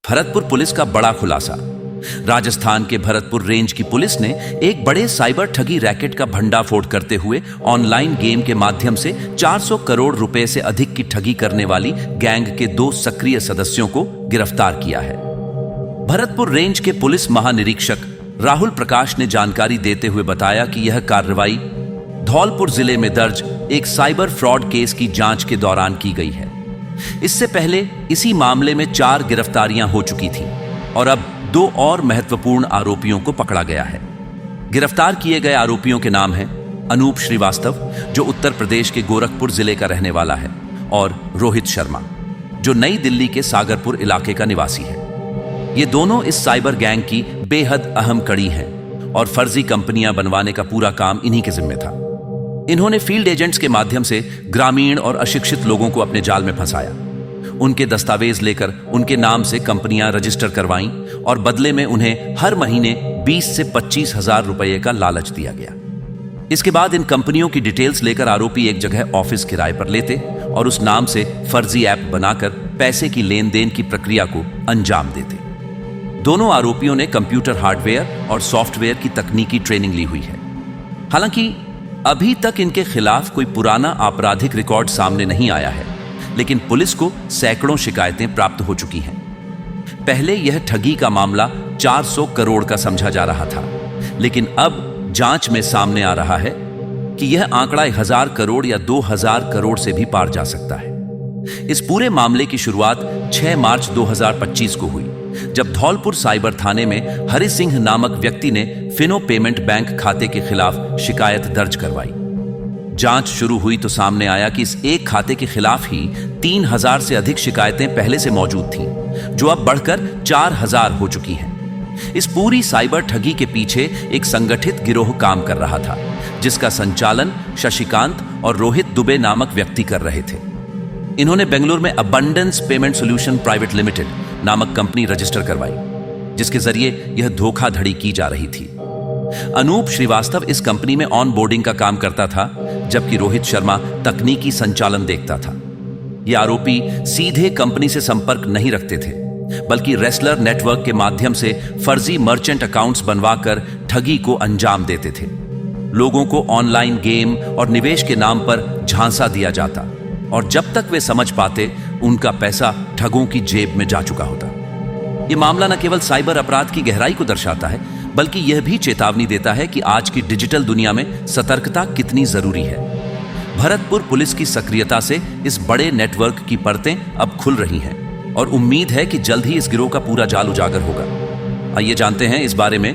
Bharatpur police का बड़ा खुलासा। राजस्थान के भरतपुर रेंज की पुलिस ने एक बड़े साइबर ठगी रैकेट का भंडाफोड़ करते हुए ऑनलाइन गेम के माध्यम से 400 करोड़ रुपए से अधिक की ठगी करने वाली गैंग के 2 सक्रिय सदस्यों को गिरफ्तार किया है। भरतपुर रेंज के पुलिस महानिरीक्षक राहुल प्रकाश ने जानकारी देते हुए बताया कि यह कार्रवाई धौलपुर जिले में दर्ज एक साइबर फ्रॉड केस की जांच के दौरान की गई है। इससे पहले इसी मामले में 4 गिरफ्तारियां हो चुकी थीं और अब 2 और महत्वपूर्ण आरोपियों को पकड़ा गया है। गिरफ्तार किए गए आरोपियों के नाम हैं अनूप श्रीवास्तव, जो उत्तर प्रदेश के गोरखपुर जिले का रहने वाला है, और रोहित शर्मा, जो नई दिल्ली के सागरपुर इलाके का निवासी है। ये दोनों इस साइबर गैंग की बेहद अहम कड़ी हैं और फर्जी कंपनियां बनवाने का पूरा काम इन्हीं के जिम्मे था। इन्होंने फील्ड एजेंट्स के माध्यम से ग्रामीण और अशिक्षित लोगों को अपने जाल में फंसाया। उनके दस्तावेज लेकर उनके नाम से कंपनियां रजिस्टर करवाईं और बदले में उन्हें हर महीने 20 से 25 हजार रुपये का लालच दिया गया। इसके बाद इन कंपनियों की डिटेल्स लेकर आरोपी एक जगह ऑफिस किराए पर लेते और उस नाम से फर्जी ऐप बनाकर पैसे की लेन देन की प्रक्रिया को अंजाम देते। दोनों आरोपियों ने कंप्यूटर हार्डवेयर और सॉफ्टवेयर की तकनीकी ट्रेनिंग ली हुई है। हालांकि अभी तक इनके खिलाफ कोई पुराना आपराधिक रिकॉर्ड सामने नहीं आया है, लेकिन पुलिस को सैकड़ों शिकायतें प्राप्त हो चुकी हैं। पहले यह ठगी का मामला 400 करोड़ का समझा जा रहा था, लेकिन अब जांच में सामने आ रहा है कि यह आंकड़ा 1000 करोड़ या 2000 करोड़ से भी पार जा सकता है। इस पूरे मामले की शुरुआत 6 मार्च 2025 को हुई, जब धौलपुर साइबर थाने में हरि सिंह नामक व्यक्ति ने फिनो पेमेंट बैंक खाते के खिलाफ शिकायत दर्ज करवाई। जांच शुरू हुई तो सामने आया कि इस एक खाते के खिलाफ ही 3000 से अधिक शिकायतें पहले से मौजूद थीं, जो अब बढ़कर 4000 हो चुकी हैं। इस पूरी साइबर ठगी के पीछे एक संगठित गिरोह काम कर रहा था, जिसका संचालन शशिकांत और रोहित दुबे नामक व्यक्ति कर रहे थे। इन्होंने बेंगलुरु में abundance payment solution private limited नामक कंपनी रजिस्टर करवाई, जिसके जरिए यह धोखाधड़ी की जा रही थी। अनूप श्रीवास्तव इस कंपनी में ऑन बोर्डिंग का काम करता था, जबकि रोहित शर्मा तकनीकी संचालन देखता था। ये आरोपी सीधे कंपनी से संपर्क नहीं रखते थे, बल्कि रेसलर नेटवर्क के माध्यम से फर्जी मर्चेंट अकाउंट्स बनवाकर ठगी को अंजाम देते थे। लोगों को ऑनलाइन गेम और निवेश के नाम पर झांसा दिया जाता और जब तक वे समझ पाते, उनका पैसा ठगों की जेब में जा चुका होता। यह मामला न केवल साइबर अपराध की गहराई को दर्शाता है, बल्कि यह भी चेतावनी देता है कि आज की डिजिटल दुनिया में सतर्कता कितनी जरूरी है। भरतपुर पुलिस की सक्रियता से इस बड़े नेटवर्क की परतें अब खुल रही हैं और उम्मीद है कि जल्द ही इस गिरोह का पूरा जाल उजागर होगा। आइए जानते हैं इस बारे में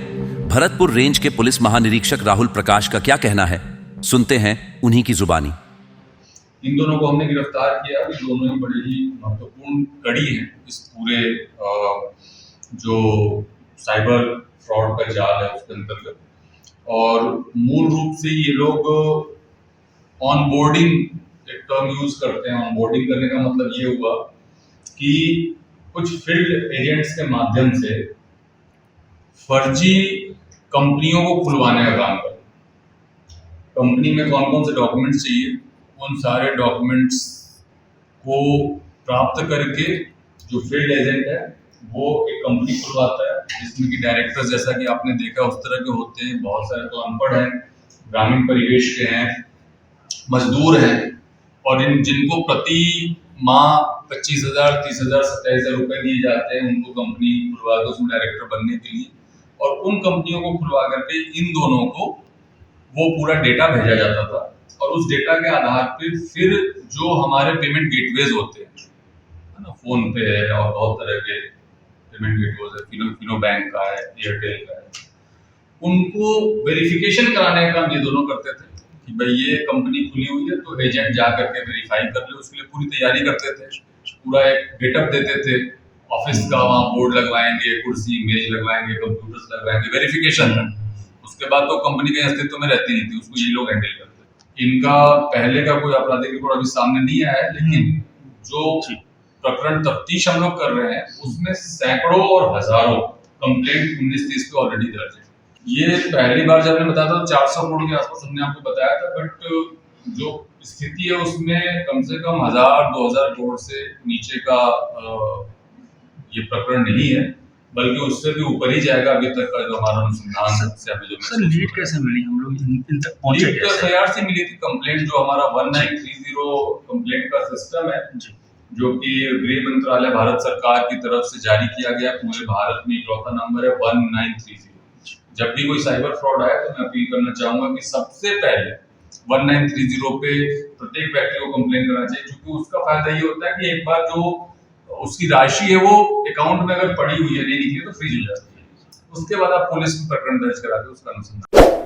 भरतपुर रेंज के पुलिस महानिरीक्षक राहुल प्रकाश का क्या कहना है। सुनते हैं उन्हीं की जुबानी। इन दोनों को हमने गिरफ्तार किया। दोनों ही बड़ी ही महत्वपूर्ण कड़ी है इस पूरे जो साइबर फ्रॉड का जाल है उसके अंतर्गत। और मूल रूप से ये लोग ऑनबोर्डिंग एक टर्म यूज करते हैं। ऑनबोर्डिंग करने का मतलब ये हुआ कि कुछ फील्ड एजेंट्स के माध्यम से फर्जी कंपनियों को खुलवाने का काम करते हैं। कंपनी में कौन कौन से डॉक्यूमेंट्स चाहिए, उन सारे डॉक्यूमेंट्स को प्राप्त करके जो फील्ड एजेंट है वो एक कंपनी खुलवाता है, जिसमें कि डायरेक्टर्स, जैसा कि आपने देखा, उस तरह के होते हैं। बहुत सारे तो अनपढ़ हैं, ग्रामीण परिवेश के हैं, मजदूर हैं, और जिनको प्रति माह 25,000, 30,000, 27,000 रुपए दिए जाते हैं उनको कंपनी खुलवा के उसमें डायरेक्टर बनने के लिए। और उन कंपनियों को खुलवा करके इन दोनों को वो पूरा डेटा भेजा जाता था, और उस डेटा के आधार पे फिर जो हमारे पेमेंट गेटवेज होते हैं, है ना, फोन पे है और बहुत तरह के पेमेंट गेटवेज है, फिनो बैंक का है, एयरटेल का है, उनको वेरिफिकेशन कराने का काम ये दोनों करते थे कि भाई ये कंपनी खुली हुई है तो एजेंट जा करके वेरीफाई कर ले। उसके लिए पूरी तैयारी करते थे, पूरा एक गेटअप देते थे ऑफिस का, वहाँ बोर्ड लगवाएंगे, कुर्सी मेज लगवाएंगे, कंप्यूटर्स लगवाएंगे, वेरिफिकेशन है। उसके बाद तो कंपनी के अस्तित्व में रहती नहीं थी, उसको ये लोग हैंडल करते। इनका पहले का कोई आपराधिक रिकॉर्ड अभी सामने नहीं आया है, लेकिन जो प्रकरण तफ्तीश हम लोग कर रहे हैं उसमें सैकड़ों और हजारों कंप्लेंट 19-30 पे ऑलरेडी दर्ज है। ये पहली बार जब मैंने बताया था 400 करोड़ के आसपास हमने आपको बताया था, बट जो स्थिति है उसमें कम से कम 1000-2000 करोड़ से नीचे का ये प्रकरण नहीं है, बल्कि उससे भी ऊपर ही जाएगा अभी तक का जो हमारा अनुसंधान से अभी जो सर लीड कैसे मिली, हम लोग इन तक पहुंचे लीड तो कैसे? एफआईआर से मिली थी कंप्लेंट, जो हमारा 1930 कंप्लेंट का सिस्टम है, जी जो कि गृह मंत्रालय भारत सरकार की तरफ से जारी किया गया, पूरे भारत में इकलौता नंबर है 1930। जब भी कोई साइबर फ्रॉड आए तो मैं अपील करना चाहूंगा कि सबसे पहले 1930 पे प्रत्येक व्यक्ति को कंप्लेन करना चाहिए, क्योंकि उसका फायदा ये होता है कि एक बार जो उसकी राशि है वो अकाउंट में अगर पड़ी हुई है, नहीं निकली, तो फ्रीज हो जाती है। उसके बाद आप पुलिस में प्रकरण दर्ज करा के उसका अनुसंधान